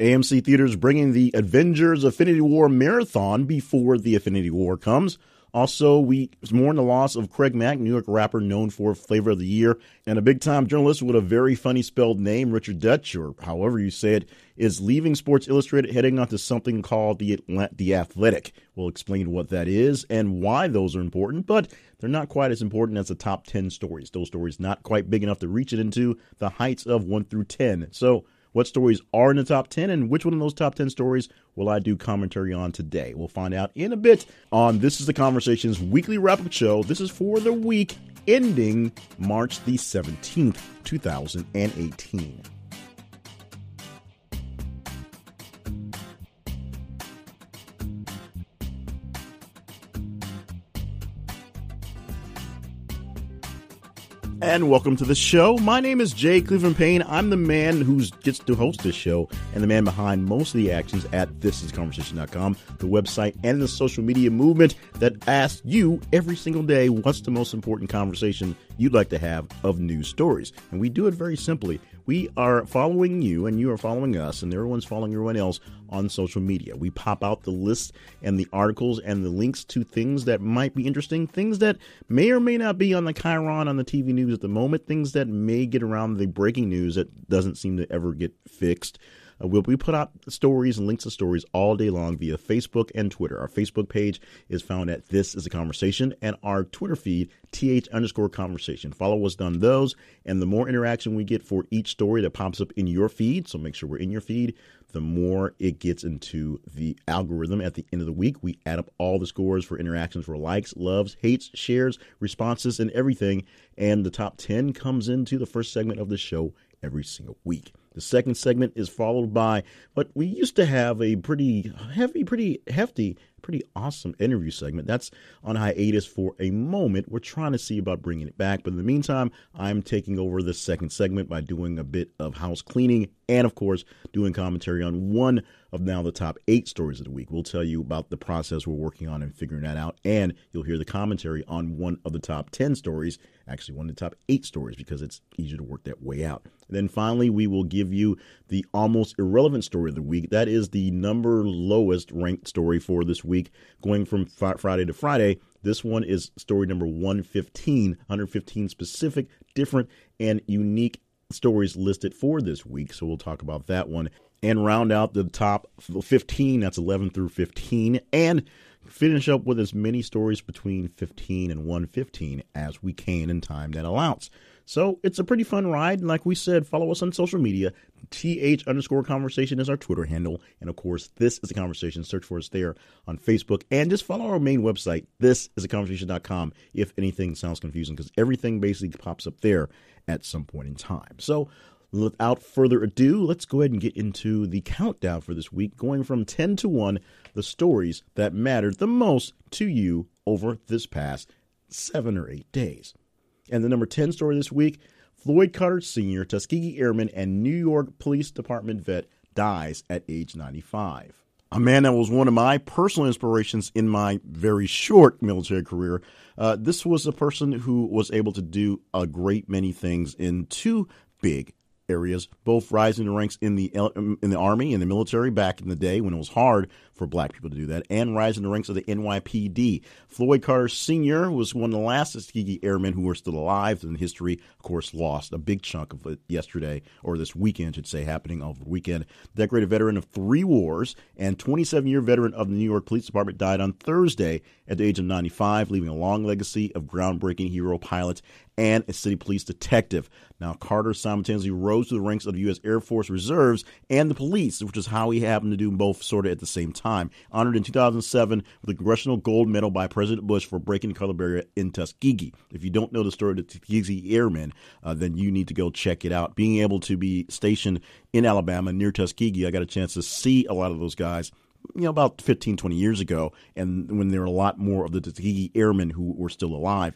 AMC Theaters bringing the Avengers Infinity War marathon before the Infinity War comes. Also, we mourn the loss of Craig Mack, New York rapper known for Flavor of the Year, and a big-time journalist with a very funny spelled name, Richard Dutch, or however you say it, is leaving Sports Illustrated, heading on to something called The Athletic. We'll explain what that is and why those are important, but they're not quite as important as the top 10 stories. Those stories not quite big enough to reach it into the heights of 1 through 10. So, what stories are in the top 10 and which one of those top 10 stories will I do commentary on today? We'll find out in a bit on This is the Conversation's weekly wrap-up show. This is for the week ending March the 17th, 2018. And welcome to the show. My name is Jay Cleveland Payne. I'm the man who gets to host this show and the man behind most of the actions at thisisconversation.com, the website and the social media movement that asks you every single day what's the most important conversation you'd like to have of news stories. And we do it very simply. We are following you and you are following us and everyone's following everyone else on social media. We pop out the lists and the articles and the links to things that might be interesting, things that may or may not be on the Chiron on the TV news at the moment, things that may get around the breaking news that doesn't seem to ever get fixed. We put out stories and links to stories all day long via Facebook and Twitter. Our Facebook page is found at This Is a Conversation, and our Twitter feed, th_conversation. Follow us on those, and the more interaction we get for each story that pops up in your feed, so make sure we're in your feed, the more it gets into the algorithm at the end of the week. We add up all the scores for interactions for likes, loves, hates, shares, responses, and everything, and the top 10 comes into the first segment of the show every single week. The second segment is followed by what we used to have a pretty heavy, pretty hefty, pretty awesome interview segment. That's on hiatus for a moment. We're trying to see about bringing it back. But in the meantime, I'm taking over the second segment by doing a bit of house cleaning and, of course, doing commentary on one of now the top 8 stories of the week. We'll tell you about the process we're working on and figuring that out. And you'll hear the commentary on one of the top 10 stories, actually one of the top 8 stories, because it's easier to work that way out. And then finally, we will give you the almost irrelevant story of the week. That is the number lowest ranked story for this week, going from Friday to Friday. This one is story number 115 specific, different, and unique stories listed for this week. So we'll talk about that one and round out the top 15. That's 11 through 15, and finish up with as many stories between 15 and 115 as we can in time that allows. So it's a pretty fun ride. And like we said, follow us on social media. th_conversation is our Twitter handle. And of course, This Is a Conversation. Search for us there on Facebook. And just follow our main website, thisisaconversation.com, if anything sounds confusing, because everything basically pops up there at some point in time. So without further ado, let's go ahead and get into the countdown for this week, going from 10 to 1, the stories that mattered the most to you over this past 7 or 8 days. And the number 10 story this week, Floyd Carter Sr., Tuskegee Airman and New York Police Department vet, dies at age 95. A man that was one of my personal inspirations in my very short military career. This was a person who was able to do a great many things in 2 big areas, both rising the ranks in the Army, in the military back in the day when it was hard for black people to do that, and rising the ranks of the NYPD. Floyd Carter Sr. was one of the last Tuskegee Airmen who were still alive in history. Of course, lost a big chunk of it yesterday, or this weekend, I should say, happening over the weekend. Decorated veteran of 3 wars and 27-year veteran of the New York Police Department, died on Thursday at the age of 95, leaving a long legacy of groundbreaking hero pilots and a city police detective. Now, Carter simultaneously rose to the ranks of the U.S. Air Force Reserves and the police, which is how he happened to do both sort of at the same time. Honored in 2007 with a Congressional Gold Medal by President Bush for breaking the color barrier in Tuskegee. If you don't know the story of the Tuskegee Airmen, then you need to go check it out. Being able to be stationed in Alabama near Tuskegee, I got a chance to see a lot of those guys, about 15, 20 years ago, and when there were a lot more of the Tuskegee Airmen who were still alive.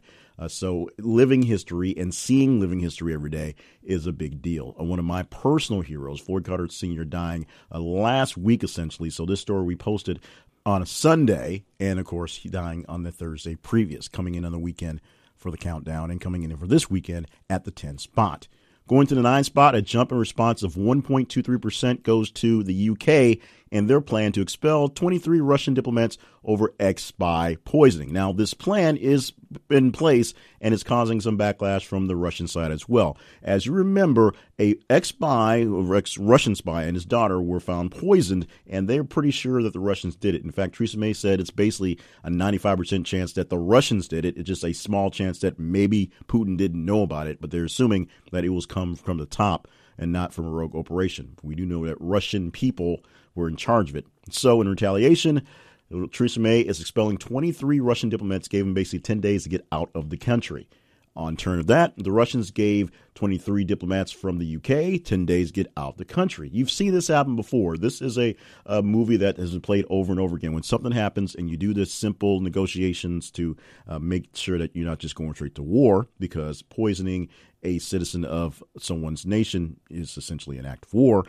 So living history and seeing living history every day is a big deal. One of my personal heroes, Floyd Carter Sr., dying last week, essentially. So this story we posted on a Sunday, and of course, he dying on the Thursday previous, coming in on the weekend for the countdown and coming in for this weekend at the 10 spot. Going to the 9th spot, a jump in response of 1.23% goes to the UK and their plan to expel 23 Russian diplomats over ex-spy poisoning. Now, this plan is in place and is causing some backlash from the Russian side as well. As you remember, a ex-spy, or ex-Russian spy, and his daughter were found poisoned, and they're pretty sure that the Russians did it. In fact, Theresa May said it's basically a 95% chance that the Russians did it. It's just a small chance that maybe Putin didn't know about it, but they're assuming that it was come from the top and not from a rogue operation. We do know that Russian people were in charge of it. So in retaliation, Theresa May is expelling 23 Russian diplomats, gave them basically 10 days to get out of the country. On turn of that, the Russians gave 23 diplomats from the UK 10 days to get out of the country. You've seen this happen before. This is a movie that has been played over and over again. When something happens and you do this simple negotiations to make sure that you're not just going straight to war, because poisoning a citizen of someone's nation is essentially an act of war,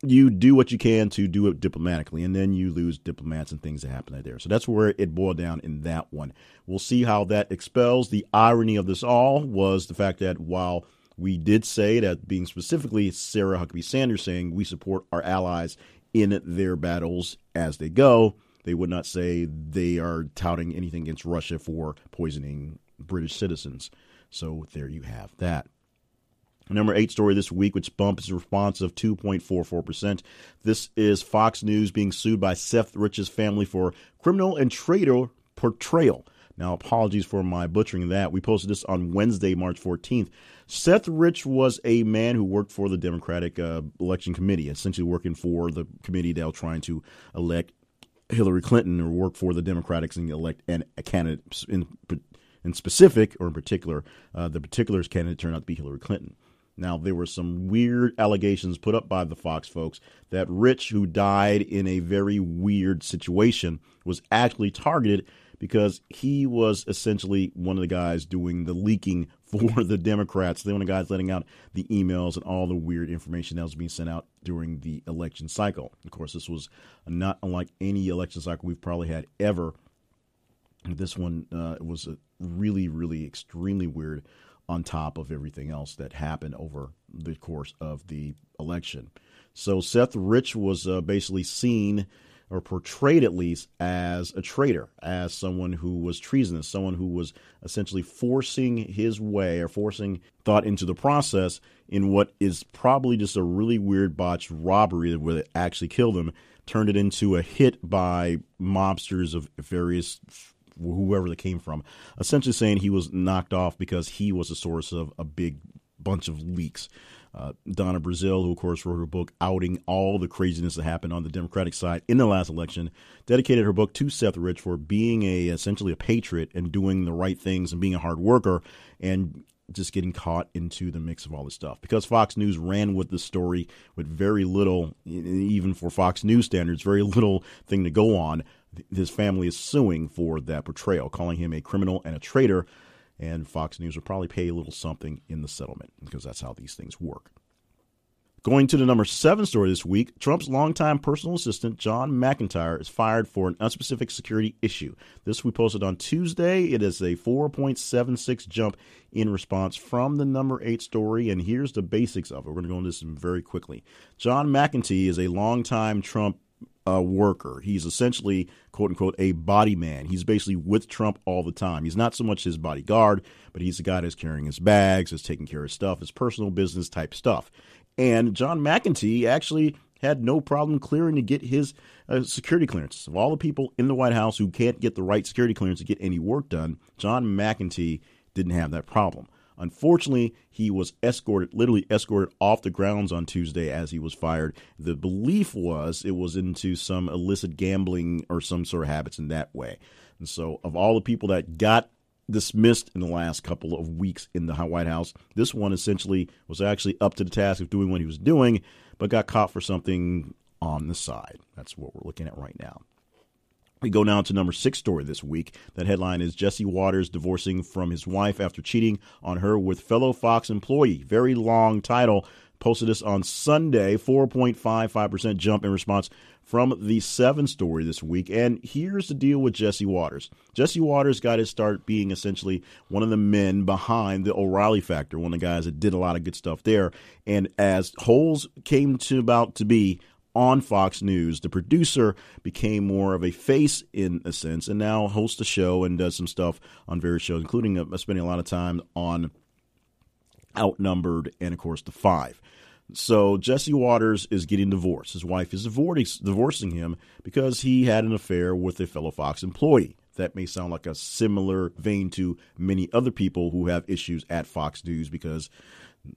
you do what you can to do it diplomatically, and then you lose diplomats and things that happen right there. So that's where it boiled down in that one. We'll see how that expels. The irony of this all was the fact that while we did say that, being specifically Sarah Huckabee Sanders saying we support our allies in their battles as they go, they would not say they are touting anything against Russia for poisoning British citizens. So there you have that. Number 8 story this week, which bumps a response of 2.44%. This is Fox News being sued by Seth Rich's family for criminal and traitor portrayal. Now, apologies for my butchering that. We posted this on Wednesday, March 14th. Seth Rich was a man who worked for the Democratic Election Committee, essentially working for the committee that was trying to elect Hillary Clinton, or work for the Democrats and elect a candidate in specific, or in particular, the particular candidate turned out to be Hillary Clinton. Now, there were some weird allegations put up by the Fox folks that Rich, who died in a very weird situation, was actually targeted because he was essentially one of the guys doing the leaking for the Democrats. They were the guys letting out the emails and all the weird information that was being sent out during the election cycle. Of course, this was not unlike any election cycle we've probably had ever. This one was a really, really extremely weird, on top of everything else that happened over the course of the election. So Seth Rich was basically seen, or portrayed at least, as a traitor, as someone who was treasonous, someone who was essentially forcing his way, or forcing thought into the process in what is probably just a really weird botched robbery where they actually killed him, turned it into a hit by mobsters of various whoever they came from, essentially saying he was knocked off because he was the source of a big bunch of leaks. Donna Brazile, who of course wrote her book outing all the craziness that happened on the Democratic side in the last election, dedicated her book to Seth Rich for being essentially a patriot and doing the right things and being a hard worker, and just getting caught into the mix of all this stuff. Because Fox News ran with the story with very little, even for Fox News standards, very little thing to go on, his family is suing for that portrayal, calling him a criminal and a traitor, and Fox News will probably pay a little something in the settlement, because that's how these things work. Going to the number 7 story this week, Trump's longtime personal assistant, John McEntire, is fired for an unspecific security issue. This we posted on Tuesday. It is a 4.76 jump in response from the number 8 story, and here's the basics of it. We're going to go into this very quickly. John McEntire is a longtime Trump worker. He's essentially, quote unquote, a body man. He's basically with Trump all the time. He's not so much his bodyguard, but he's the guy that's carrying his bags, is taking care of stuff, his personal business type stuff. And John McEntire actually had no problem clearing to get his security clearance. Of all the people in the White House who can't get the right security clearance to get any work done, John McEntire didn't have that problem. Unfortunately, he was literally escorted off the grounds on Tuesday as he was fired. The belief was it was into some illicit gambling or some sort of habits in that way. And so of all the people that got dismissed in the last couple of weeks in the White House, this one essentially was actually up to the task of doing what he was doing, but got caught for something on the side. That's what we're looking at right now. We go now to number 6 story this week. That headline is Jesse Watters divorcing from his wife after cheating on her with fellow Fox employee. Very long title. Posted this on Sunday. 4.55% jump in response from the 7 story this week. And here's the deal with Jesse Watters. Jesse Watters got to start being essentially one of the men behind the O'Reilly Factor, one of the guys that did a lot of good stuff there. And as Holes came to about to be on Fox News, the producer became more of a face in a sense, and now hosts a show and does some stuff on various shows, including spending a lot of time on Outnumbered and, of course, The Five. So Jesse Watters is getting divorced. His wife is divorcing him because he had an affair with a fellow Fox employee. That may sound like a similar vein to many other people who have issues at Fox News, because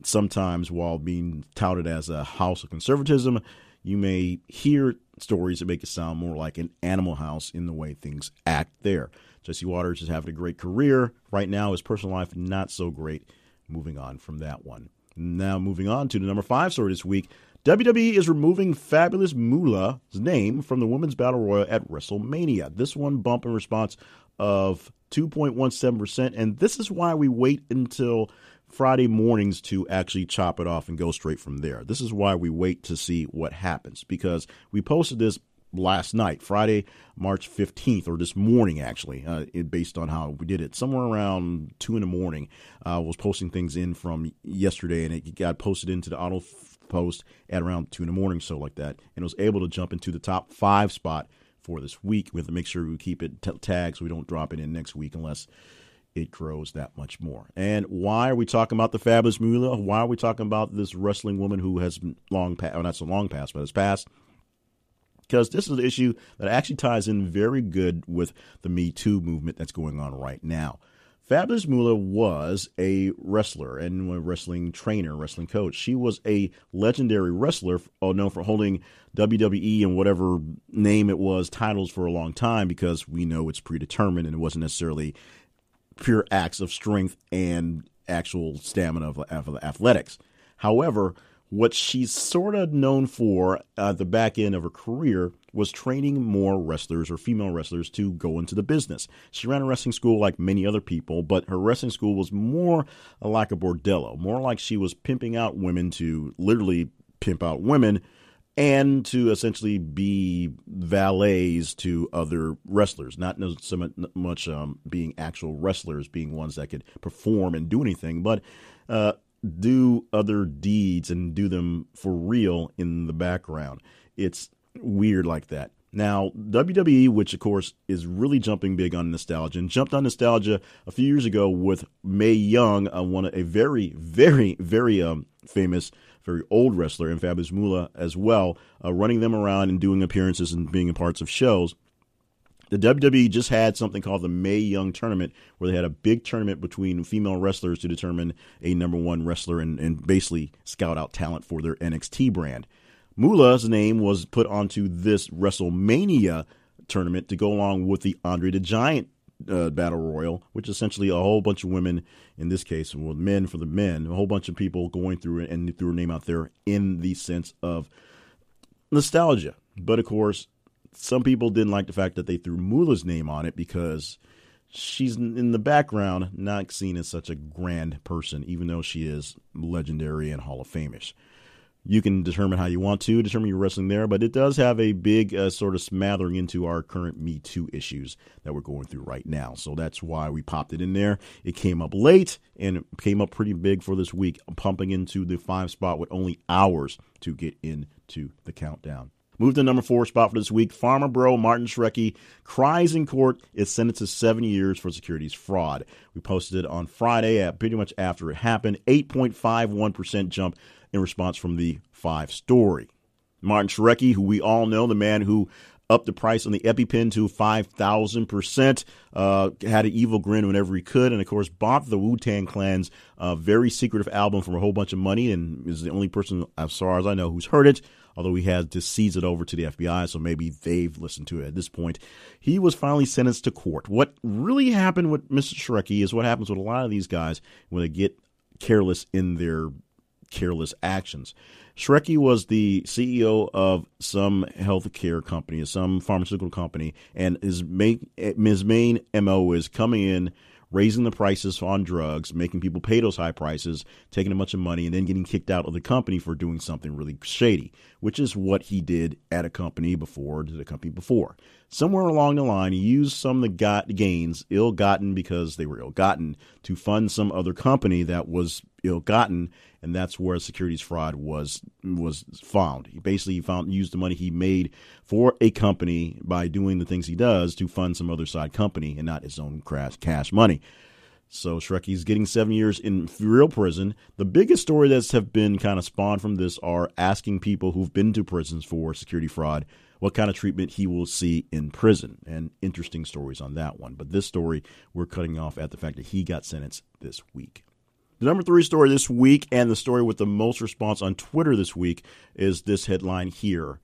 sometimes while being touted as a house of conservatism, you may hear stories that make it sound more like an Animal House in the way things act there. Jesse Watters is having a great career. Right now, his personal life, not so great. Moving on from that one. Now moving on to the number 5 story this week. WWE is removing Fabulous Moolah's name from the Women's Battle Royal at WrestleMania. This one bump in response of 2.17%. And this is why we wait until Friday mornings to actually chop it off and go straight from there. This is why we wait to see what happens, because we posted this last night, Friday, March 15th, or this morning, actually, based on how we did it. Somewhere around 2 in the morning, I was posting things in from yesterday, and it got posted into the auto post at around 2 in the morning, so like that, and was able to jump into the top 5 spot for this week. We have to make sure we keep it tagged so we don't drop it in next week unless it grows that much more. And why are we talking about the Fabulous Moolah? Why are we talking about this wrestling woman who has long passed, or not so long passed, but has passed? Because this is an issue that actually ties in very good with the Me Too movement that's going on right now. Fabulous Moolah was a wrestler and a wrestling trainer, wrestling coach. She was a legendary wrestler, known for holding WWE and whatever name it was titles for a long time, because we know it's predetermined and it wasn't necessarily pure acts of strength and actual stamina of athletics. However, what she's sort of known for at the back end of her career was training more wrestlers or female wrestlers to go into the business. She ran a wrestling school like many other people, but her wrestling school was more like a bordello, more like she was pimping out women to literally pimp out women and to essentially be valets to other wrestlers, not so much being actual wrestlers, being ones that could perform and do anything, but do other deeds and do them for real in the background. It's weird like that. Now, WWE, which of course is really jumping big on nostalgia, and jumped on nostalgia a few years ago with Mae Young, a very, very, very famous, very old wrestler, and Fabulous Moolah as well, running them around and doing appearances and being in parts of shows. The WWE just had something called the Mae Young Tournament, where they had a big tournament between female wrestlers to determine a number 1 wrestler and basically scout out talent for their NXT brand. Moolah's name was put onto this WrestleMania tournament to go along with the Andre the Giant Battle Royal, which is essentially a whole bunch of women, in this case, well, men for the men, a whole bunch of people going through it and threw a name out there in the sense of nostalgia. But of course, some people didn't like the fact that they threw Moolah's name on it because she's in the background, not seen as such a grand person, even though she is legendary and Hall of Fame-ish. You can determine how you want to determine your wrestling there, but it does have a big sort of smattering into our current Me Too issues that we're going through right now. So that's why we popped it in there. It came up late, and it came up pretty big for this week, pumping into the 5 spot with only hours to get into the countdown. Move to number 4 spot for this week. Farmer Bro Martin Shkreli cries in court, is sentenced to 7 years for securities fraud. We posted it on Friday, pretty much after it happened. 8.51% jump in response from the 5 story. Martin Shkreli, who we all know, the man who upped the price on the EpiPen to 5,000%, had an evil grin whenever he could, and of course bought the Wu-Tang Clan's very secretive album for a whole bunch of money, and is the only person, as far as I know, who's heard it, although he had to seize it over to the FBI, so maybe they've listened to it at this point. He was finally sentenced to court. What really happened with Mr. Shkreli is what happens with a lot of these guys when they get careless in their careless actions. Shrekky was the CEO of some healthcare company, some pharmaceutical company, and his main MO is coming in, raising the prices on drugs, making people pay those high prices, taking a bunch of money, and then getting kicked out of the company for doing something really shady, which is what he did at a company before, Somewhere along the line, he used some of the gains, ill-gotten because they were ill-gotten, to fund some other company that was ill-gotten, and that's where securities fraud was found. He basically used the money he made for a company by doing the things he does to fund some other side company and not his own cash money. So Shrekky's getting 7 years in real prison. The biggest story that's have been kind of spawned from this are asking people who've been to prisons for security fraud what kind of treatment he will see in prison, and interesting stories on that one. But this story, we're cutting off at the fact that he got sentenced this week. The number 3 story this week, and the story with the most response on Twitter this week, is this headline here.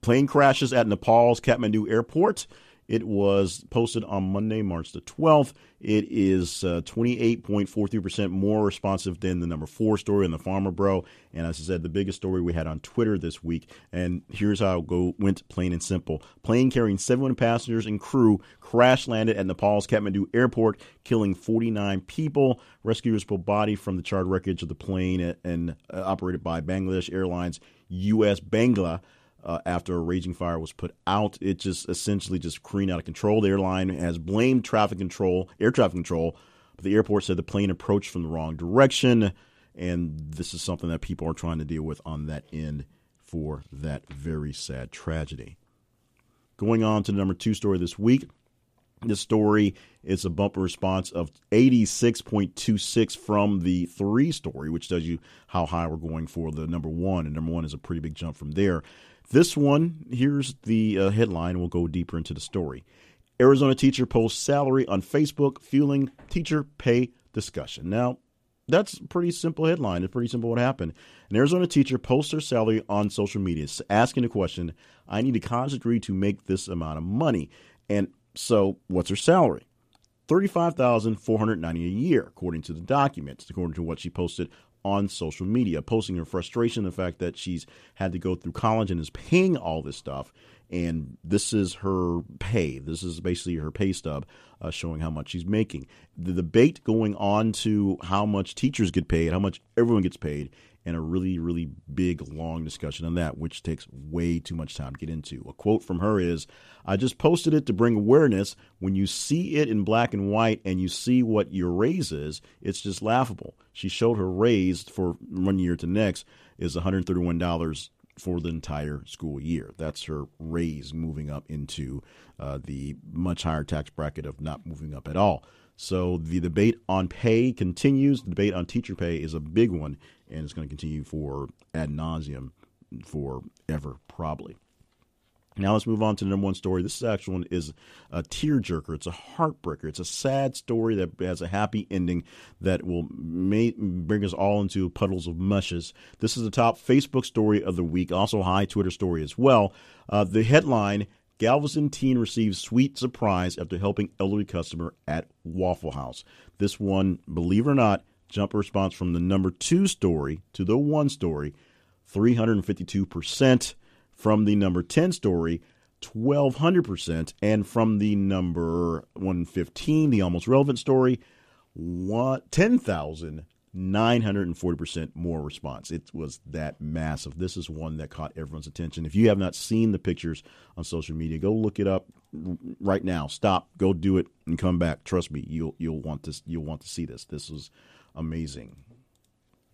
Plane crashes at Nepal's Kathmandu airport. It was posted on Monday, March the 12th. It is 28.43% more responsive than the number 4 story in the Farmer Bro. And as I said, the biggest story we had on Twitter this week. And here's how it went, plain and simple. Plane carrying 71 passengers and crew crash landed at Nepal's Kathmandu airport, killing 49 people. Rescuers pulled body from the charred wreckage of the plane and operated by Bangladesh Airlines U.S. Bangla. After a raging fire was put out, it just essentially just careened out of control. The airline has blamed air traffic control, but the airport said the plane approached from the wrong direction, and this is something that people are trying to deal with on that end for that very sad tragedy. Going on to the number 2 story this week. This story is a bumper response of 86.26 from the 3 story, which tells you how high we're going for the number 1, and number 1 is a pretty big jump from there. This one, here's the headline. We'll go deeper into the story. Arizona teacher posts salary on Facebook, fueling teacher pay discussion. Now, that's a pretty simple headline. It's pretty simple what happened. An Arizona teacher posts her salary on social media, asking the question, I need a college degree to make this amount of money. And so what's her salary? $35,490 a year, according to the documents, according to what she posted on social media, posting her frustration, the fact that she's had to go through college and is paying all this stuff. And this is her pay. This is basically her pay stub showing how much she's making. The debate going on to how much teachers get paid, how much everyone gets paid, and a really, really big, long discussion on that, which takes way too much time to get into. A quote from her is, I just posted it to bring awareness. When you see it in black and white and you see what your raise is, it's just laughable. She showed her raise for 1 year to next is $131 for the entire school year. That's her raise moving up into the much higher tax bracket of not moving up at all. So the debate on pay continues. The debate on teacher pay is a big one, and it's going to continue for ad nauseum forever, probably. Now let's move on to the number 1 story. This actual one is a tearjerker. It's a heartbreaker. It's a sad story that has a happy ending that will bring us all into puddles of mushes. This is the top Facebook story of the week, also high Twitter story as well. The headline, Galveston teen receives sweet surprise after helping elderly customer at Waffle House. This one, believe it or not, jump response from the number 2 story to the 1 story, 352%. From the number 10 story, 1,200%. And from the number 115, the almost relevant story, 10,940% more response. It was that massive. This is one that caught everyone's attention. If you have not seen the pictures on social media, go look it up right now. Stop, go do it, and come back. Trust me, you'll want to see this. This was amazing.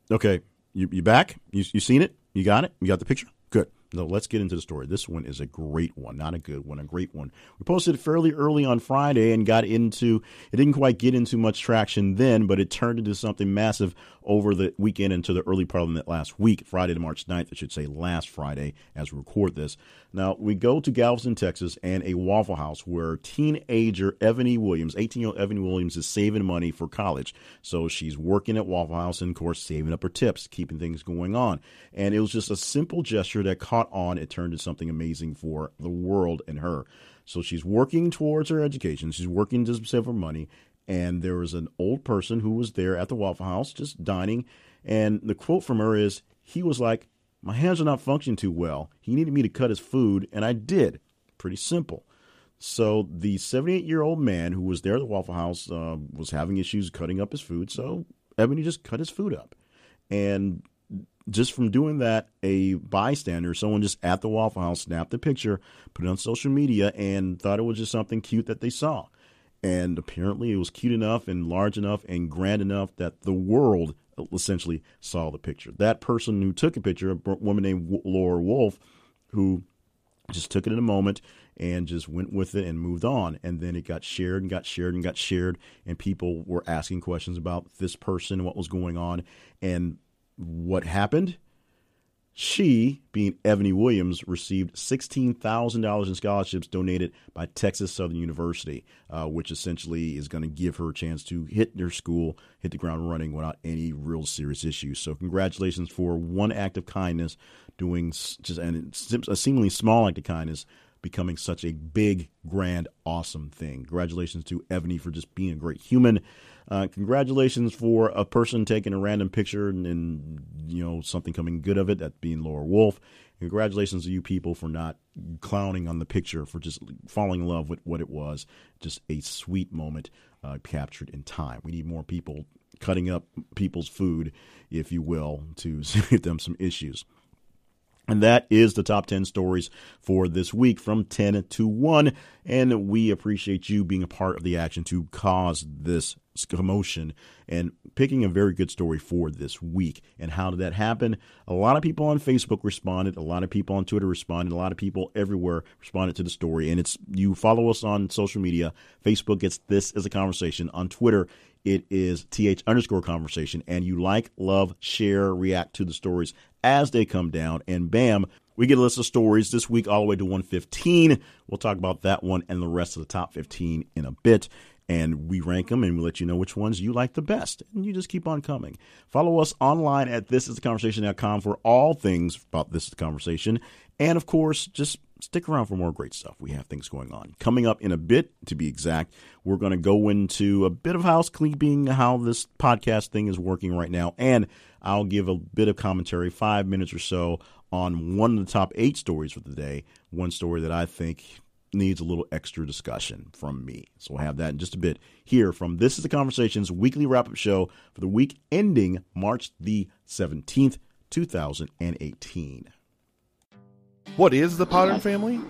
Okay, you back? You seen it? You got it? You got the picture? Good. No, let's get into the story. This one is a great one, not a good one, a great one. We posted it fairly early on Friday and it didn't quite get into much traction then, but it turned into something massive over the weekend into the early part of that last week, Friday to March 9th, I should say last Friday as we record this. Now, we go to Galveston, Texas, and a Waffle House where teenager Ebony Williams, 18-year-old Ebony Williams, is saving money for college. So she's working at Waffle House and, of course, saving up her tips, keeping things going on. And it was just a simple gesture that caught on. It turned into something amazing for the world and her. So she's working towards her education. She's working to save her money. And there was an old person who was there at the Waffle House just dining, And the quote from her is, he was like, my hands are not functioning too well. He needed me to cut his food, and I did. Pretty simple. So the 78-year-old man who was there at the Waffle House was having issues cutting up his food, so Ebony just cut his food up. And just from doing that, a bystander, someone just at the Waffle House, snapped a picture, put it on social media, and thought it was just something cute that they saw. And apparently it was cute enough and large enough and grand enough that the world essentially saw the picture. That person who took a picture, a woman named Laura Wolf, who just took it in a moment and just went with it and moved on. And then it got shared and got shared and got shared, and people were asking questions about this person, what was going on, and what happened. She, being Ebony Williams, received $16,000 in scholarships donated by Texas Southern University, which essentially is going to give her a chance to hit their school, hit the ground running without any real serious issues. So congratulations for one act of kindness, doing just a seemingly small act of kindness, becoming such a big, grand, awesome thing. Congratulations to Ebony for just being a great human. Congratulations for a person taking a random picture and something coming good of it, that being Laura Wolf. Congratulations to you people for not clowning on the picture, for just falling in love with what it was. Just a sweet moment captured in time. We need more people cutting up people's food, if you will, to give them some issues. And that is the top 10 stories for this week from 10 to 1. And we appreciate you being a part of the action to cause this commotion and picking a very good story for this week. And how did that happen? A lot of people on Facebook responded. A lot of people on Twitter responded. A lot of people everywhere responded to the story. And you follow us on social media. Facebook gets This Is a Conversation. On Twitter, it is th_conversation. And you like, love, share, react to the stories as they come down. And bam, we get a list of stories this week all the way to 115. We'll talk about that one and the rest of the top 15 in a bit. And we rank them and we let you know which ones you like the best. And you just keep on coming. Follow us online at thisistheconversation.com for all things about This Is the Conversation. And, of course, just stick around for more great stuff. We have things going on. Coming up in a bit, to be exact, we're going to go into a bit of housekeeping, how this podcast thing is working right now. And I'll give a bit of commentary, 5 minutes or so, on one of the top 8 stories for the day. One story that I think needs a little extra discussion from me. So we'll have that in just a bit here from This Is the Conversation's weekly wrap-up show for the week ending March the 17th, 2018. What is the Podern Family?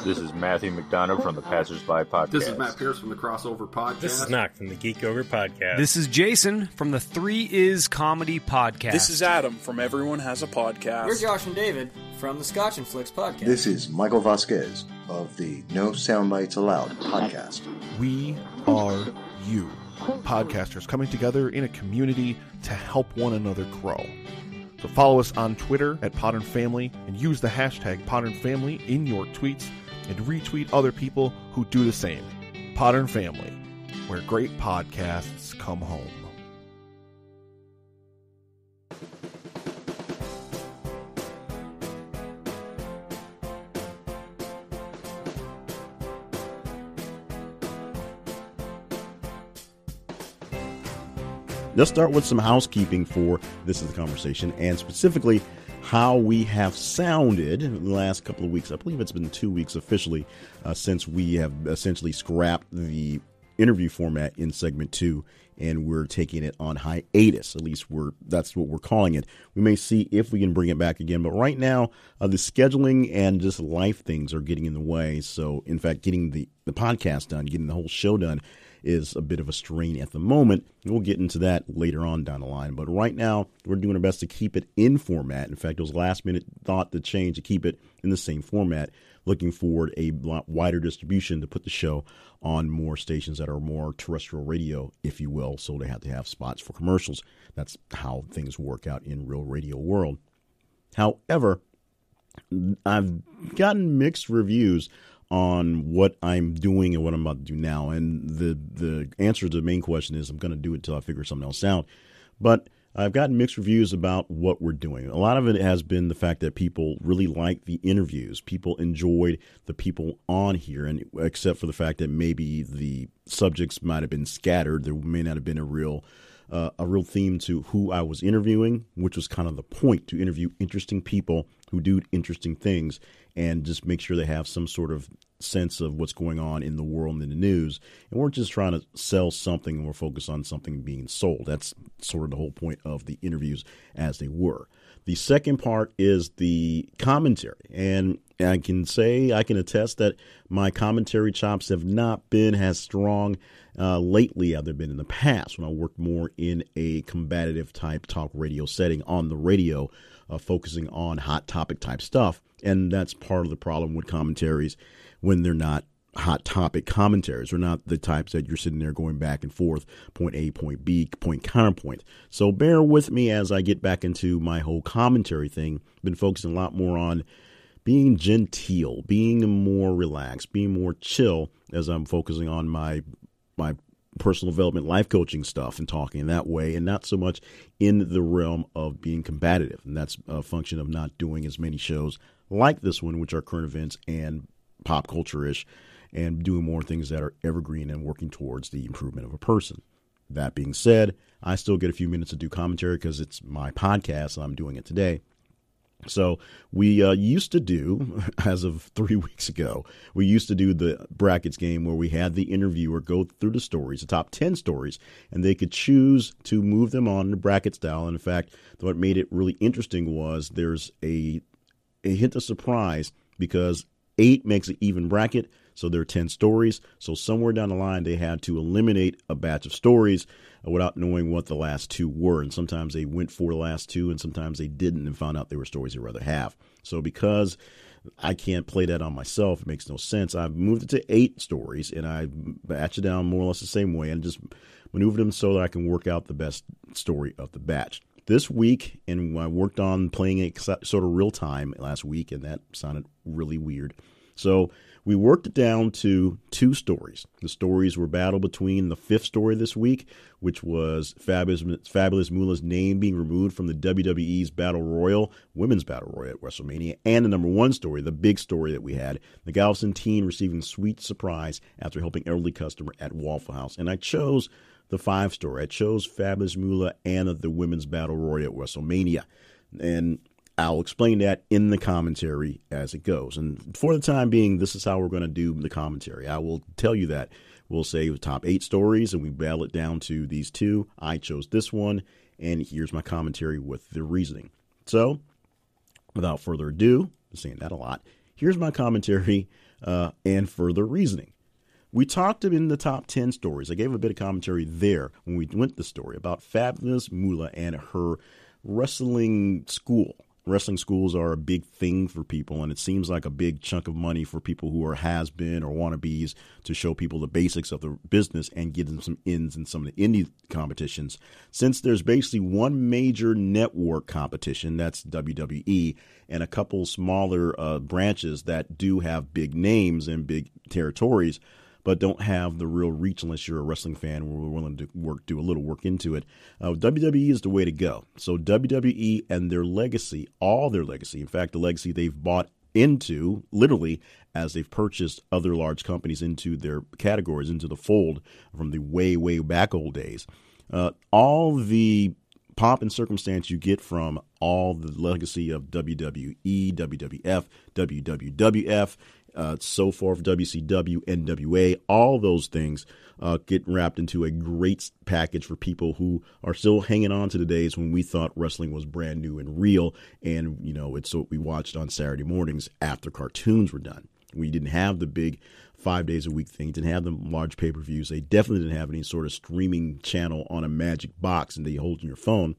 This is Matthew McDonough from the Passersby Podcast. This is Matt Pierce from the Crossover Podcast. This is Knock from the Geek Over Podcast. This is Jason from the 3 Is Comedy Podcast. This is Adam from Everyone Has a Podcast. We're Josh and David from the Scotch and Flicks Podcast. This is Michael Vasquez of the No Soundbites Allowed Podcast. We are you, podcasters coming together in a community to help one another grow. So follow us on Twitter at Podern Family and use the hashtag Podern Family in your tweets and retweet other people who do the same. Podern Family, where great podcasts come home. Let's start with some housekeeping for This Is the Conversation, and specifically how we have sounded in the last couple of weeks. I believe it's been 2 weeks officially since we have essentially scrapped the interview format in segment 2, and we're taking it on hiatus. At least that's what we're calling it. We may see if we can bring it back again, but right now the scheduling and just life things are getting in the way. So, in fact, getting the podcast done, getting the whole show done is a bit of a strain at the moment. We'll get into that later on down the line. But right now, we're doing our best to keep it in format. In fact, it was last minute thought to change to keep it in the same format. Looking forward a lot wider distribution to put the show on more stations that are more terrestrial radio, if you will. So they have to have spots for commercials. That's how things work out in real radio world. However, I've gotten mixed reviews on what I'm doing and what I'm about to do now. And the answer to the main question is I'm going to do it until I figure something else out. But I've gotten mixed reviews about what we're doing. A lot of it has been the fact that people really like the interviews. People enjoyed the people on here, and except for the fact that maybe the subjects might have been scattered. There may not have been a real a real theme to who I was interviewing, which was kind of the point, to interview interesting people who do interesting things and just make sure they have some sort of sense of what's going on in the world and in the news. And we're just trying to sell something, and we're focused on something being sold. That's sort of the whole point of the interviews as they were. The second part is the commentary. And I can attest that my commentary chops have not been as strong lately as they've been in the past, when I worked more in a combative type talk radio setting on the radio, focusing on hot topic type stuff. And that's part of the problem with commentaries when they're not hot topic commentaries. They're not the types that you're sitting there going back and forth, point A, point B, point counterpoint. So bear with me as I get back into my whole commentary thing. Been focusing a lot more on being genteel, being more relaxed, being more chill as I'm focusing on my personal development, life coaching stuff and talking that way, and not so much in the realm of being combative. And that's a function of not doing as many shows like this one, which are current events and pop culture-ish, and doing more things that are evergreen and working towards the improvement of a person. That being said, I still get a few minutes to do commentary because it's my podcast and I'm doing it today. So we used to do, as of 3 weeks ago, we used to do the brackets game where we had the interviewer go through the stories, the top 10 stories, and they could choose to move them on the bracket style. And in fact, what made it really interesting was there's a hint of surprise because 8 makes an even bracket. So there are 10 stories. So somewhere down the line, they had to eliminate a batch of stories without knowing what the last 2 were. And sometimes they went for the last 2, and sometimes they didn't and found out they were stories they'd rather have. So because I can't play that on myself, it makes no sense. I've moved it to 8 stories, and I batch it down more or less the same way and just maneuver them so that I can work out the best story of the batch. This week, and I worked on playing it sort of real time last week, and that sounded really weird. So we worked it down to 2 stories. The stories were battled between the 5th story this week, which was Fabulous Moolah's name being removed from the WWE's Battle Royal, Women's Battle Royal at WrestleMania, and the number 1 story, the big story that we had, the Galveston teen receiving sweet surprise after helping elderly customer at Waffle House. And I chose the 5 story. I chose Fabulous Moolah and the Women's Battle Royal at WrestleMania. And I'll explain that in the commentary as it goes. And for the time being, this is how we're going to do the commentary. I will tell you that. We'll say the top 8 stories, and we battle it down to these 2. I chose this one, and here's my commentary with the reasoning. So, without further ado, I'm saying that a lot, here's my commentary and further reasoning. We talked in the top 10 stories. I gave a bit of commentary there when we went to the story about Fabulous Moolah and her wrestling school. Wrestling schools are a big thing for people, and it seems like a big chunk of money for people who are has-been or wannabes to show people the basics of the business and give them some ins in some of the indie competitions. Since there's basically one major network competition, that's WWE, and a couple smaller branches that do have big names and big territories, but don't have the real reach unless you're a wrestling fan and we're willing to do a little work into it. WWE is the way to go. So WWE and their legacy, all their legacy, in fact, the legacy they've bought into, literally, as they've purchased other large companies into their categories, into the fold from the way, way back old days. All the pomp and circumstance you get from all the legacy of WWE, WWF, WWF, so forth, WCW, NWA, all those things get wrapped into a great package for people who are still hanging on to the days when we thought wrestling was brand new and real. And, you know, it's what we watched on Saturday mornings after cartoons were done. We didn't have the big 5 days a week thing, didn't have the large pay-per-views. They definitely didn't have any sort of streaming channel on a magic box and that you hold in your phone.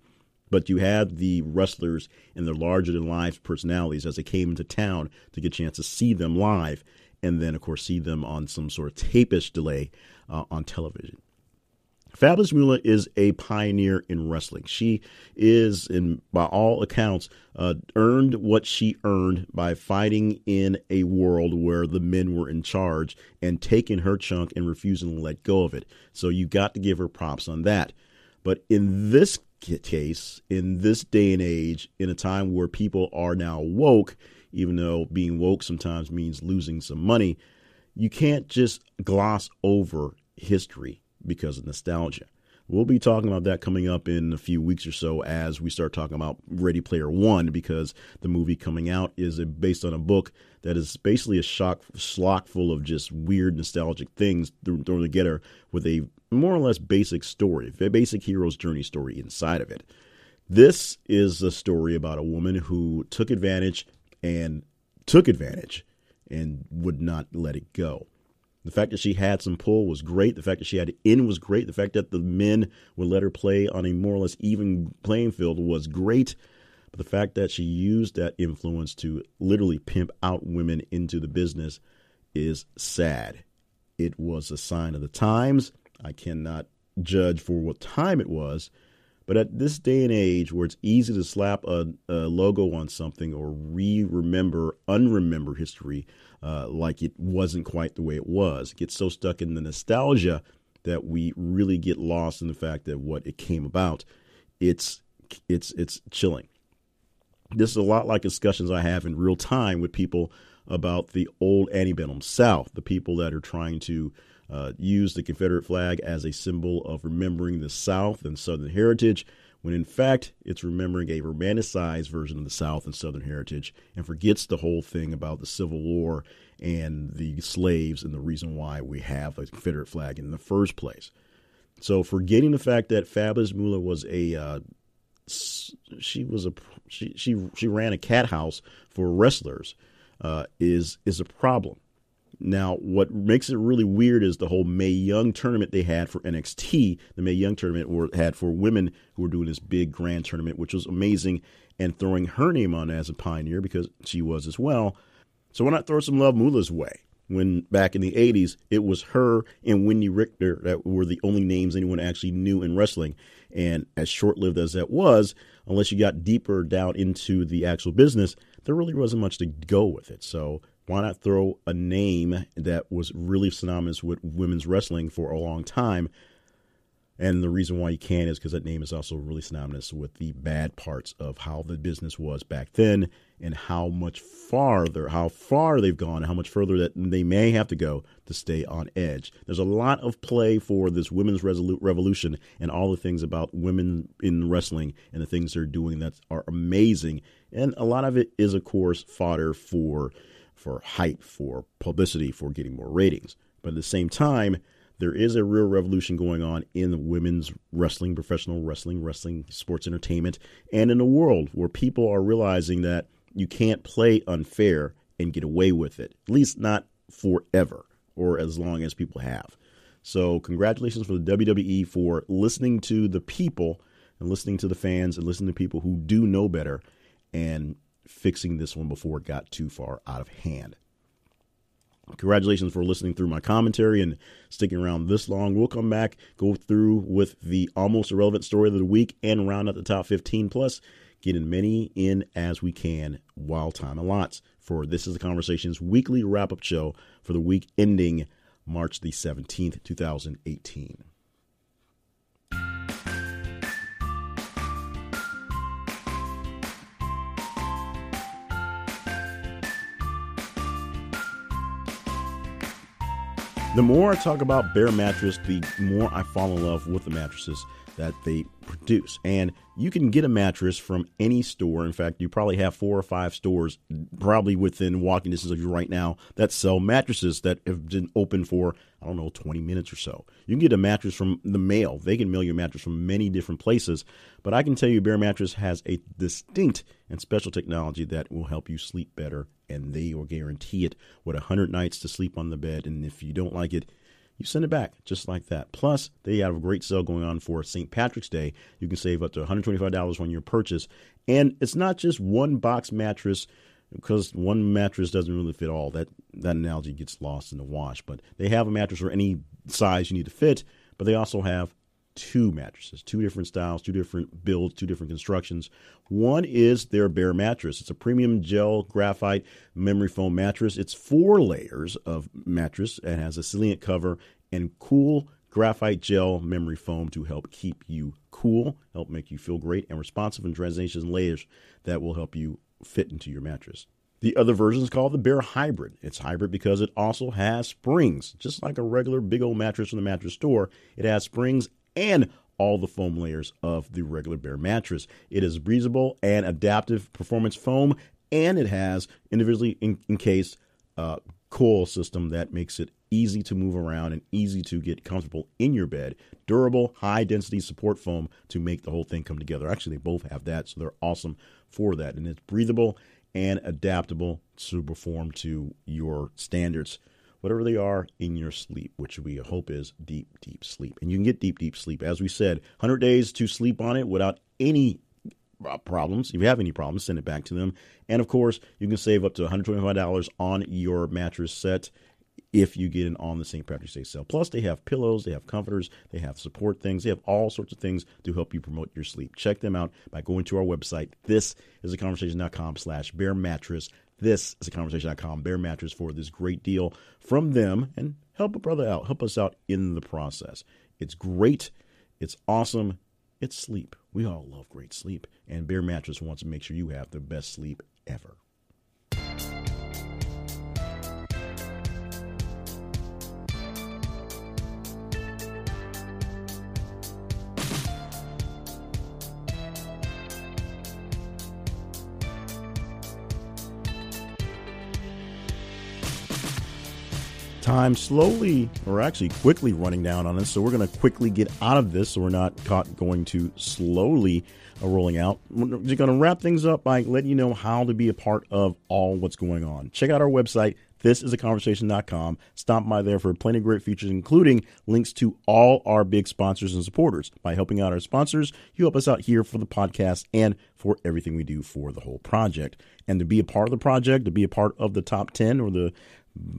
But you had the wrestlers and their larger-than-life personalities as they came into town to get a chance to see them live and then, of course, see them on some sort of tape-ish delay on television. Fabulous Moolah is a pioneer in wrestling. She is, by all accounts, earned what she earned by fighting in a world where the men were in charge and taking her chunk and refusing to let go of it. So you got to give her props on that. But in this case, in this day and age, in a time where people are now woke, even though being woke sometimes means losing some money, you can't just gloss over history because of nostalgia. We'll be talking about that coming up in a few weeks or so as we start talking about Ready Player One, because the movie coming out is based on a book that is basically a schlock full of just weird, nostalgic things thrown together with a more or less basic story, a basic hero's journey story inside of it. This is a story about a woman who took advantage and would not let it go. The fact that she had some pull was great. The fact that she had in was great. The fact that the men would let her play on a more or less even playing field was great. But the fact that she used that influence to literally pimp out women into the business is sad. It was a sign of the times. I cannot judge for what time it was. But at this day and age where it's easy to slap a logo on something or unremember history like it wasn't quite the way it was, get so stuck in the nostalgia that we really get lost in the fact that what it came about, it's chilling. This is a lot like discussions I have in real time with people about the old antebellum South, the people that are trying to use the Confederate flag as a symbol of remembering the South and Southern heritage, when in fact it's remembering a romanticized version of the South and Southern heritage, and forgets the whole thing about the Civil War and the slaves and the reason why we have a Confederate flag in the first place. So forgetting the fact that Fabulous Moolah was she ran a cat house for wrestlers is a problem. Now, what makes it really weird is the whole Mae Young tournament they had for NXT. The Mae Young tournament had for women who were doing this big grand tournament, which was amazing, and throwing her name on as a pioneer because she was as well. So why not throw some love Moolah's way? When back in the 80s, it was her and Wendy Richter that were the only names anyone actually knew in wrestling. And as short-lived as that was, unless you got deeper down into the actual business, there really wasn't much to go with it. So why not throw a name that was really synonymous with women's wrestling for a long time? And the reason why you can is because that name is also really synonymous with the bad parts of how the business was back then and how far they've gone and how much further that they may have to go to stay on edge. There's a lot of play for this women's revolution and all the things about women in wrestling and the things they're doing that are amazing. And a lot of it is, of course, fodder for hype, for publicity, for getting more ratings. But at the same time, there is a real revolution going on in women's wrestling, professional wrestling, sports entertainment, and in the world where people are realizing that you can't play unfair and get away with it, at least not forever or as long as people have. So congratulations for the WWE for listening to the people and listening to the fans and listening to people who do know better and fixing this one before it got too far out of hand. Congratulations for listening through my commentary and sticking around this long. We'll come back, go through with the almost irrelevant story of the week and round out the top 15, plus get as many in as we can while time allots. For This Is the Conversation's weekly wrap-up show for the week ending March the 17th, 2018. The more I talk about Bear Mattress, the more I fall in love with the mattresses that they produce. And you can get a mattress from any store. In fact, you probably have 4 or 5 stores probably within walking distance of you right now that sell mattresses that have been open for, 20 minutes or so. You can get a mattress from the mail. They can mail your mattress from many different places. But I can tell you Bear Mattress has a distinct and special technology that will help you sleep better. And they will guarantee it with 100 nights to sleep on the bed. And if you don't like it, you send it back just like that. Plus, they have a great sale going on for St. Patrick's Day. You can save up to $125 on your purchase. And it's not just one box mattress, because one mattress doesn't really fit all. That analogy gets lost in the wash. But they have a mattress for any size you need to fit. But they also have 2 mattresses, 2 different styles, 2 different builds, 2 different constructions. One is their Bear Mattress. It's a premium gel graphite memory foam mattress. It's 4 layers of mattress and has a Sealant cover and cool graphite gel memory foam to help keep you cool, help make you feel great, and responsive in transition layers that will help you fit into your mattress. The other version is called the Bear Hybrid. It's hybrid because it also has springs. Just like a regular big old mattress from the mattress store, it has springs and all the foam layers of the regular Bear mattress. It is breathable and adaptive performance foam, and it has individually encased coil system that makes it easy to move around and easy to get comfortable in your bed. Durable, high-density support foam to make the whole thing come together. Actually, they both have that, so they're awesome for that. And it's breathable and adaptable to perform to your standards, whatever they are in your sleep, which we hope is deep, deep sleep. And you can get deep, deep sleep. As we said, 100 days to sleep on it without any problems. If you have any problems, send it back to them. And, of course, you can save up to $125 on your mattress set if you get in on the St. Patrick's Day sale. Plus, they have pillows, they have comforters, they have support things. They have all sorts of things to help you promote your sleep. Check them out by going to our website. thisisaconversation.com/bear mattress. Thisisaconversation.com bear mattress for this great deal from them, and help a brother out. Help us out in the process. It's great. It's awesome. It's sleep. We all love great sleep, and Bear Mattress wants to make sure you have the best sleep ever. Time slowly, or actually quickly running down on us, so we're going to quickly get out of this so we're not caught going too slowly rolling out. We're just going to wrap things up by letting you know how to be a part of all what's going on. Check out our website, thisisaconversation.com. Stop by there for plenty of great features, including links to all our big sponsors and supporters. By helping out our sponsors, you help us out here for the podcast and for everything we do for the whole project. And to be a part of the project, to be a part of the top 10 or the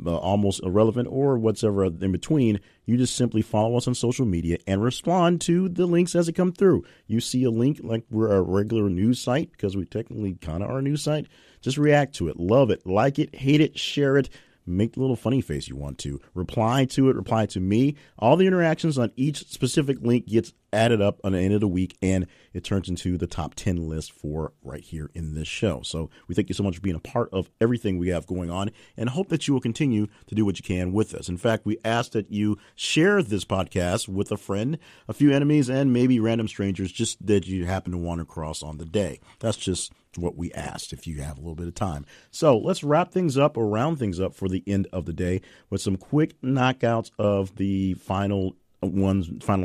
almost irrelevant or whatever in between, you just simply follow us on social media and respond to the links as they come through. You see a link like we're a regular news site, because we technically kind of are a news site. Just react to it, love it, like it, hate it, share it, make the little funny face you want to, reply to it, reply to me. All the interactions on each specific link gets added up on the end of the week, and it turns into the top 10 list for right here in this show. So we thank you so much for being a part of everything we have going on, and hope that you will continue to do what you can with us. In fact, we ask that you share this podcast with a friend, a few enemies, and maybe random strangers just that you happen to want to cross on the day. That's just what we asked, if you have a little bit of time. So let's wrap things up or round things up for the end of the day with some quick knockouts of the final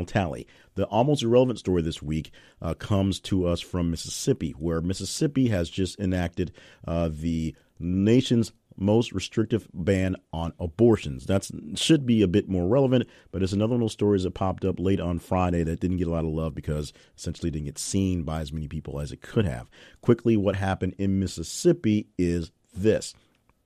tally. The almost irrelevant story this week comes to us from Mississippi, where Mississippi has just enacted the nation's most restrictive ban on abortions. That should be a bit more relevant, but it's another one of those stories that popped up late on Friday that didn't get a lot of love because essentially didn't get seen by as many people as it could have. Quickly, what happened in Mississippi is this.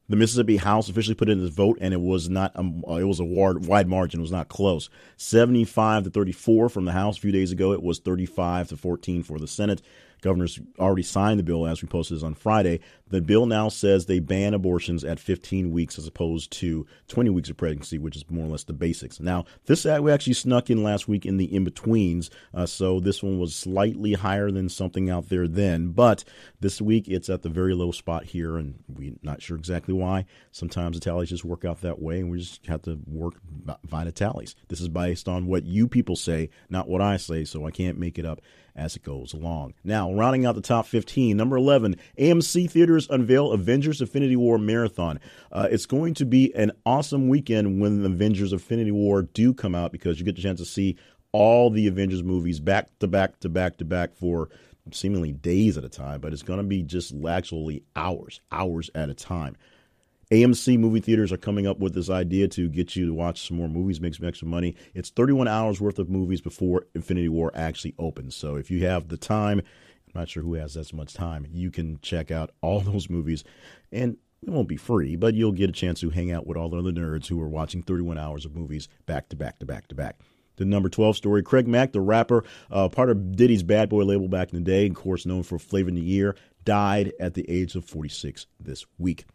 The Mississippi House officially put in this vote, and it was not. It was a wide margin. It was not close. 75-34 from the House a few days ago. It was 35-14 for the Senate. Governors already signed the bill, as we posted this on Friday. The bill now says they ban abortions at 15 weeks as opposed to 20 weeks of pregnancy, which is more or less the basics. Now, this we actually snuck in last week in the in-betweens, so this one was slightly higher than something out there then. But this week, it's at the very low spot here, and we're not sure exactly why. Sometimes the tallies just work out that way, and we just have to work by the tallies. This is based on what you people say, not what I say, so I can't make it up as it goes along. Now, rounding out the top 15, number 11, AMC Theaters unveil Avengers Infinity War Marathon. It's going to be an awesome weekend when the Avengers Infinity War do come out, because you get the chance to see all the Avengers movies back to back to back to back for seemingly days at a time, but it's going to be just actually hours at a time. AMC movie theaters are coming up with this idea to get you to watch some more movies, make some extra money. It's 31 hours worth of movies before Infinity War actually opens. So if you have the time, I'm not sure who has that much time, you can check out all those movies. And it won't be free, but you'll get a chance to hang out with all the other nerds who are watching 31 hours of movies back to back to back to back. The number 12 story, Craig Mack, the rapper, part of Diddy's Bad Boy label back in the day, of course known for Flavor in the Year, died at the age of 46 this week.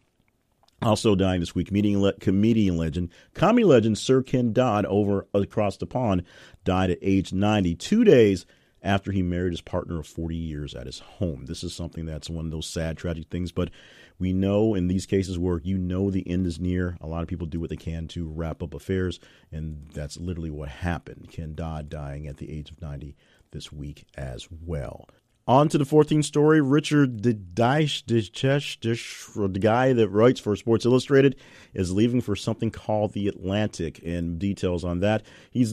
Also dying this week, comedy legend Sir Ken Dodd over across the pond died at age 90, 2 days after he married his partner of 40 years at his home. This is something that's one of those sad, tragic things, but we know in these cases where the end is near, a lot of people do what they can to wrap up affairs, and that's literally what happened. Ken Dodd dying at the age of 90 this week as well. On to the 14th story. Richard Deitsch, the guy that writes for Sports Illustrated, is leaving for something called The Atlantic, and details on that. He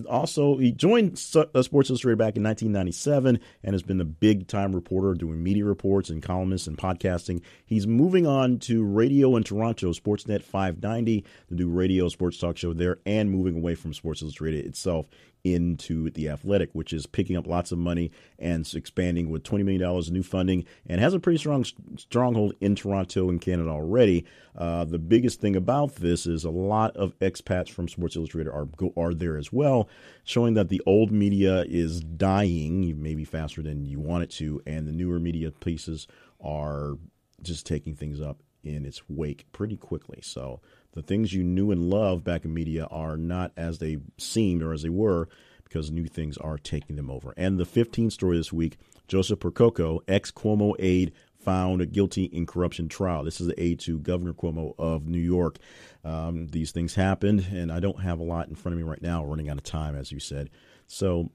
joined Sports Illustrated back in 1997 and has been a big-time reporter doing media reports and columnists and podcasting. He's moving on to radio in Toronto, Sportsnet 590, to do radio sports talk show there, and moving away from Sports Illustrated itself into The Athletic, which is picking up lots of money and expanding with $20 million in new funding and has a pretty strong stronghold in Toronto and Canada already. The biggest thing about this is a lot of expats from Sports Illustrated are there as well, showing that the old media is dying, maybe faster than you want it to, and the newer media pieces are just taking things up in its wake pretty quickly. So the things you knew and loved back in media are not as they seemed or as they were, because new things are taking them over. And the 15th story this week, Joseph Percoco, ex-Cuomo aide, found guilty in corruption trial. This is the aide to Governor Cuomo of New York. These things happened, and I don't have a lot in front of me right now, running out of time, as you said. So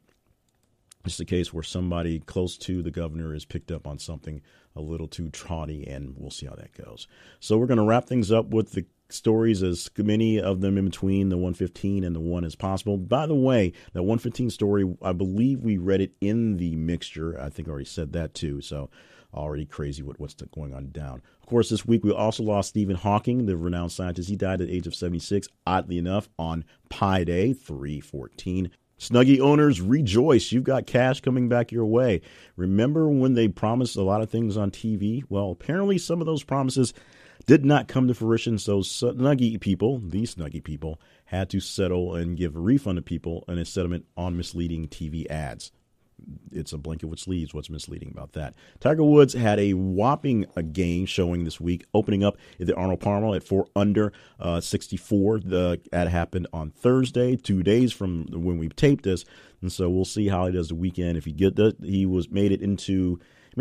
it's a case where somebody close to the governor is picked up on something a little too trotty, and we'll see how that goes. So we're going to wrap things up with the stories, as many of them in between the 115 and the 1 as possible. By the way, that 115 story, I believe we read it in the mixture. I think I already said that too. So already crazy what's going on down. Of course, this week we also lost Stephen Hawking, the renowned scientist. He died at the age of 76, oddly enough, on Pi Day 3/14. Snuggie owners, rejoice. You've got cash coming back your way. Remember when they promised a lot of things on TV? Well, apparently some of those promises did not come to fruition, so these Snuggie people, had to settle and give a refund to people in a settlement on misleading TV ads. It's a blanket with sleeves. What's misleading about that? Tiger Woods had a whopping game showing this week, opening up at the Arnold Palmer at 4 under 64. The ad happened on Thursday, 2 days from when we taped this, and so we'll see how he does the weekend. If he made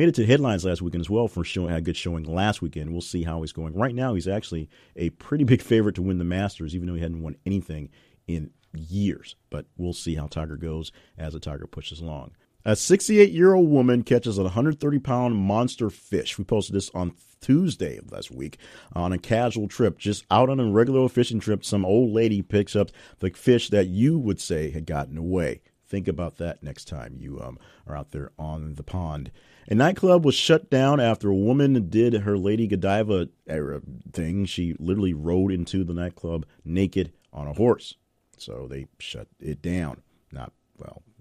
it to headlines last weekend as well, had a good showing last weekend. We'll see how he's going. Right now, he's actually a pretty big favorite to win the Masters, even though he hadn't won anything in years. But we'll see how Tiger goes as the Tiger pushes along. A 68-year-old woman catches a 130-pound monster fish. We posted this on Tuesday of last week on a casual trip, just out on a regular fishing trip. Some old lady picks up the fish that you would say had gotten away. Think about that next time you are out there on the pond. A nightclub was shut down after a woman did her Lady Godiva thing. She literally rode into the nightclub naked on a horse. So they shut it down.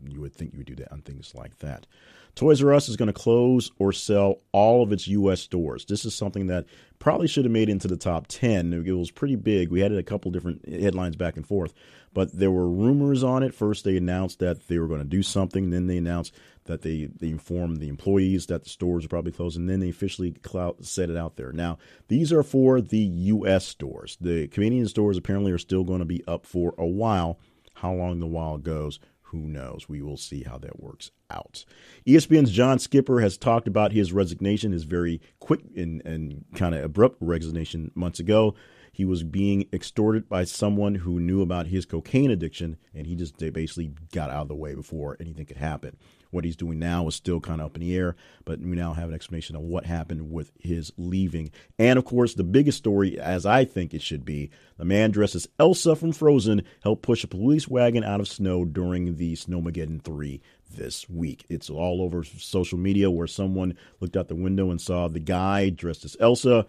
You would think you would do that on things like that. Toys R Us is going to close or sell all of its U.S. stores. This is something that probably should have made it into the top 10. It was pretty big. We had a couple different headlines back and forth, but there were rumors on it. First, they announced that they were going to do something. Then they announced that they informed the employees that the stores are probably closed, and then they officially set it out there. Now, these are for the U.S. stores. The Canadian stores apparently are still going to be up for a while. How long the while goes, who knows? We will see how that works out. ESPN's John Skipper has talked about his resignation, his very quick and kind of abrupt resignation months ago. He was being extorted by someone who knew about his cocaine addiction, and they basically got out of the way before anything could happen. What he's doing now is still kind of up in the air, but we now have an explanation of what happened with his leaving. And, of course, the biggest story, as I think it should be, the man dressed as Elsa from Frozen helped push a police wagon out of snow during the Snowmageddon 3 this week. It's all over social media where someone looked out the window and saw the guy dressed as Elsa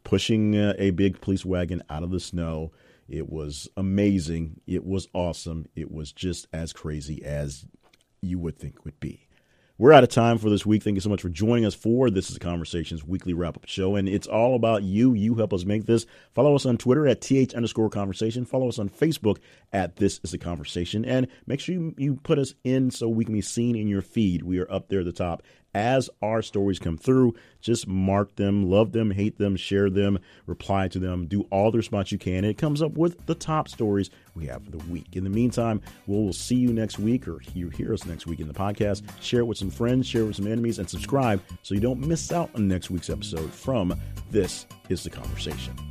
pushing a big police wagon out of the snow. It was amazing. It was awesome. It was just as crazy as you would think would be. We're out of time for this week. Thank you so much for joining us for This Is a Conversations weekly wrap-up show, and it's all about you. You help us make this. Follow us on Twitter at @th_conversation. Follow us on Facebook at This Is a Conversation, and make sure you put us in so we can be seen in your feed. We are up there at the top as our stories come through, just mark them, love them, hate them, share them, reply to them, do all the response you can. And it comes up with the top stories we have for the week. In the meantime, we'll see you next week, or you hear us next week in the podcast. Share it with some friends, share it with some enemies, and subscribe so you don't miss out on next week's episode from This Is the Conversation.